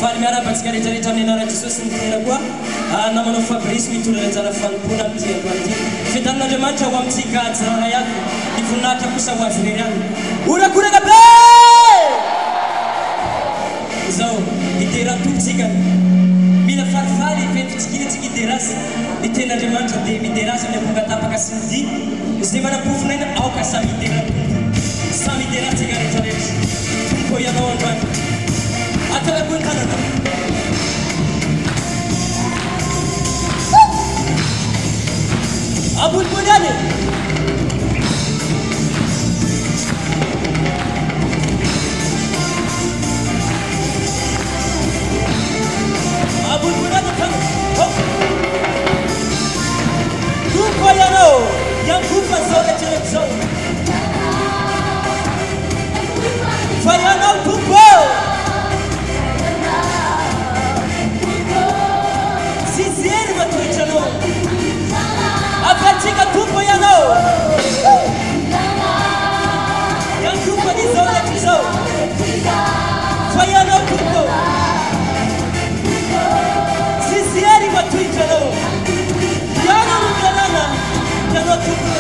faly miarabatsika rehetrarehetra amin'ny anarana Jesosy ny tena koa namanao Fabrice mitondra anjara fanompona amin'ity androany ity fitan'Andriamanitra ho amintsika tsara ihany ny voninahitra kosa ho azy rery ihany orakoraka be izao idera-tompotsika mila falifaly fentotsikiana tsika iderasy ny ten'Andriamanitra dia miderasy amin'ny ampongatapaka sy ny dy izay manam-pofinaina aoka samy idera-tompo samy ideratsika rehetrarehetra tompo ianao androany atalakoa ny tanana ambonimbony any ambonimbony any tanana tompo ianao iankofa zao rehetrarehetra zao fa ianao tompo Sizieri matoitrano Apatika tumpo ianao Yankupa ni zao ya kizao Fa ianao tumpo Sizieri matoitrano Yana luganana Yana tumpo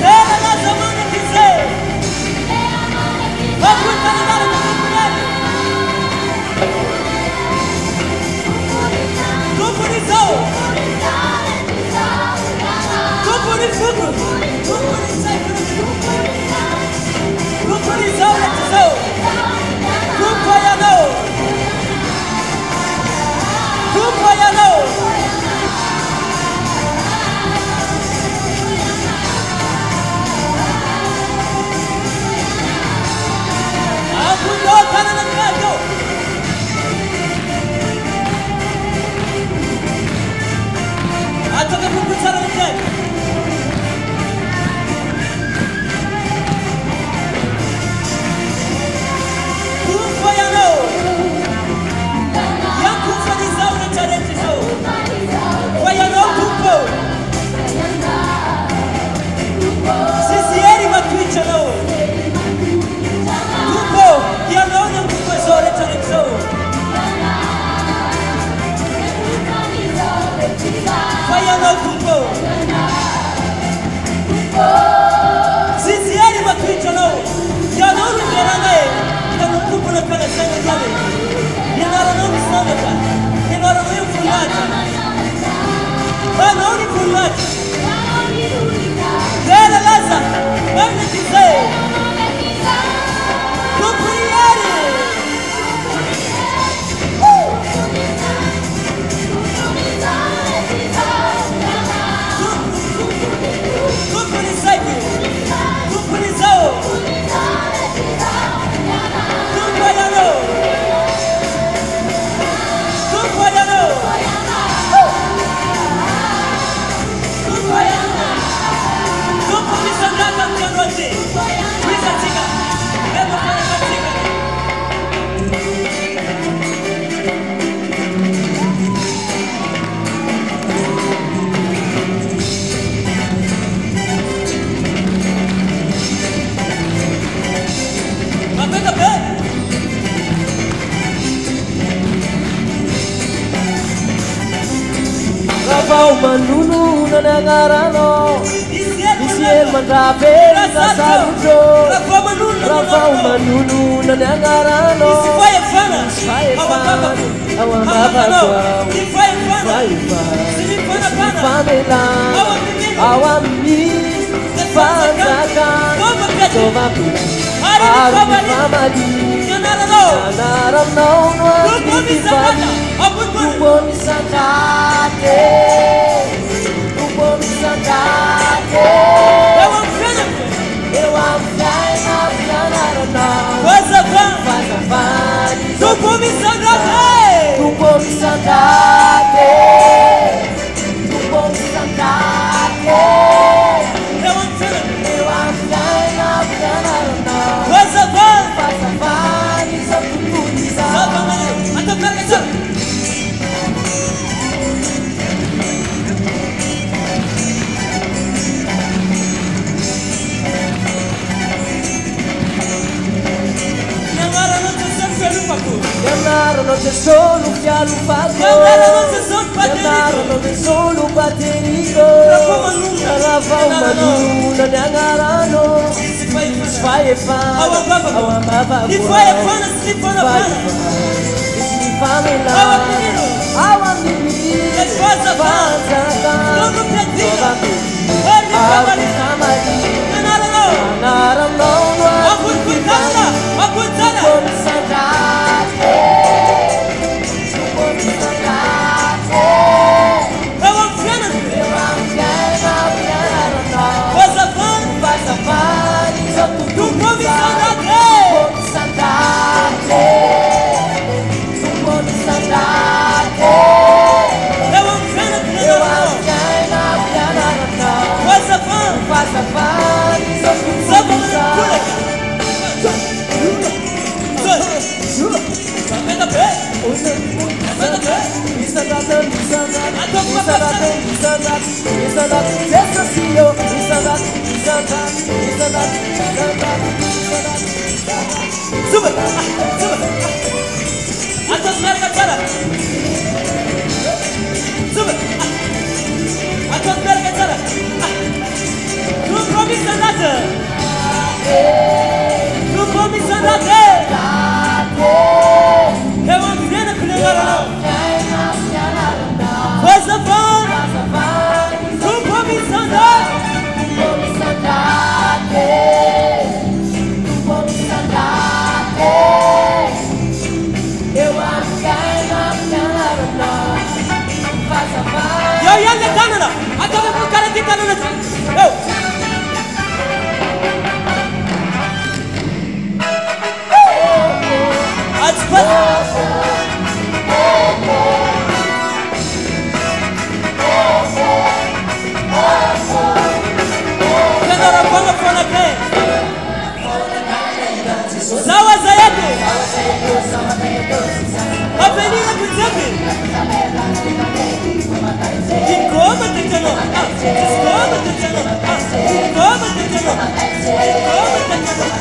Ela na zamana quiser Manunu nanangarano Isiel mandrapeli nasalujo Rafau manunu nanangarano Isfaefan Awambabakwa Sifamelan Awambi Fandakan Somaku Arumamadi Nanaram naunwa Nifani Tupo misakate Tupo misakate Ewamfyaina Nanaram Fasafani Tupo misakate Tupo misakate Tupo misakate Ewamfyaina Nanaram Fasafani Tupuliza solo fialo fago Canaro solo baterico Lava uma luna ne angarano Vai e fa Awambaba Ni foi a fana, se for a fana Famila Awamini Faza Faza Logo Pedrinho Awi Samari Canaro não Apuntada Como saudade Como saudade Eu amo Fiana Eu amo Fiana Faz a fana Faz a fana Só tu Tu come saudade Como saudade Tu come saudade Eu amo Fiana Eu amo Fiana Faz a fana Faz a fana Só tu Só come para saudade Manda pé Manda pé Sube Sube Atas mereka cara Sube Atas mereka cara Tu promisa nada Tu promisa nada Eu amo Fiana que legal Faz a fana Tu promisa nada Yo ya le tanana Atau aku cara kita nana Yo Cepat Kenapa orang fona ke Sawa zayaku Avenida kujabi Ingoma tetano Ingoma tetano Ingoma tetano Ingoma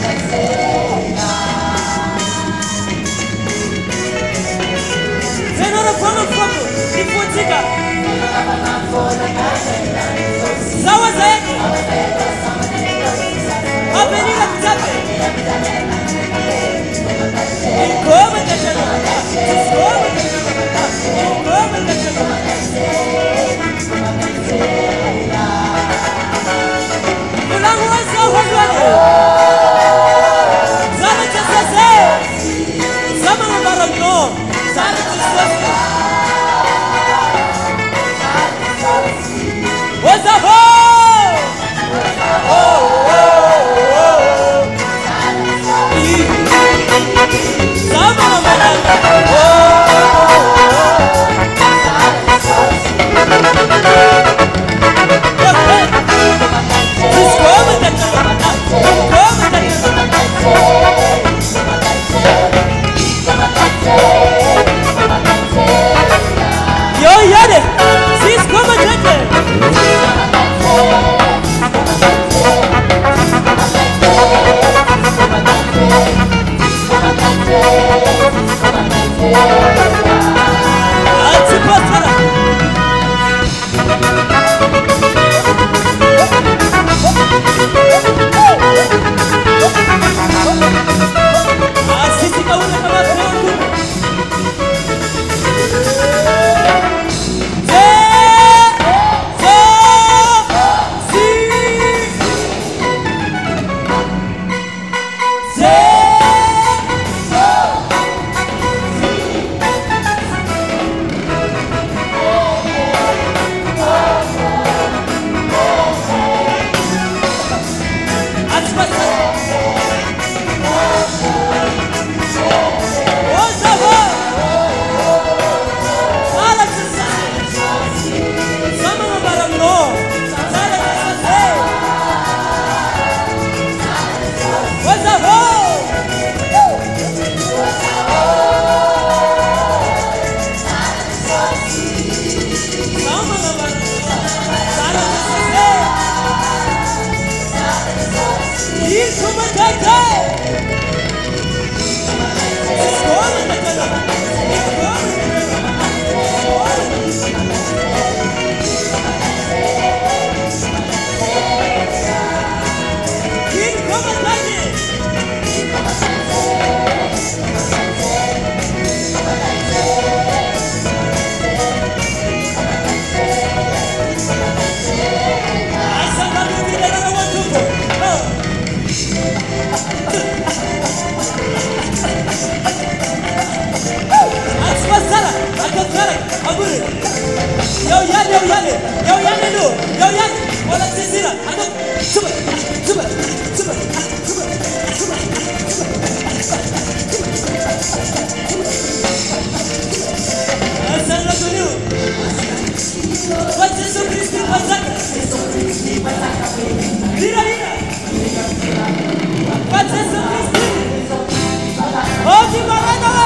tetano Senhora fama fogo E futica Sawa zayaku Avenida kujabi Ingoma tetano Ingoma tetano Ingoma tetano Ulang wasa wajwani Zara jasase Sama ngambarang no Zara jasase Wasa ho Sama ngambarang Yo yare, sis como tete. Así kau nak makan tu. Escola, Lira, lira. Pode ser São Cristo. Onde vai dar?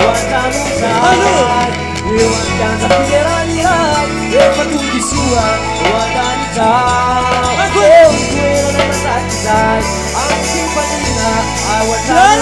Watanusai Iwantana Pigeranirai Efatundisua Watanita Kuero na masakisai Ang simpanina Awatan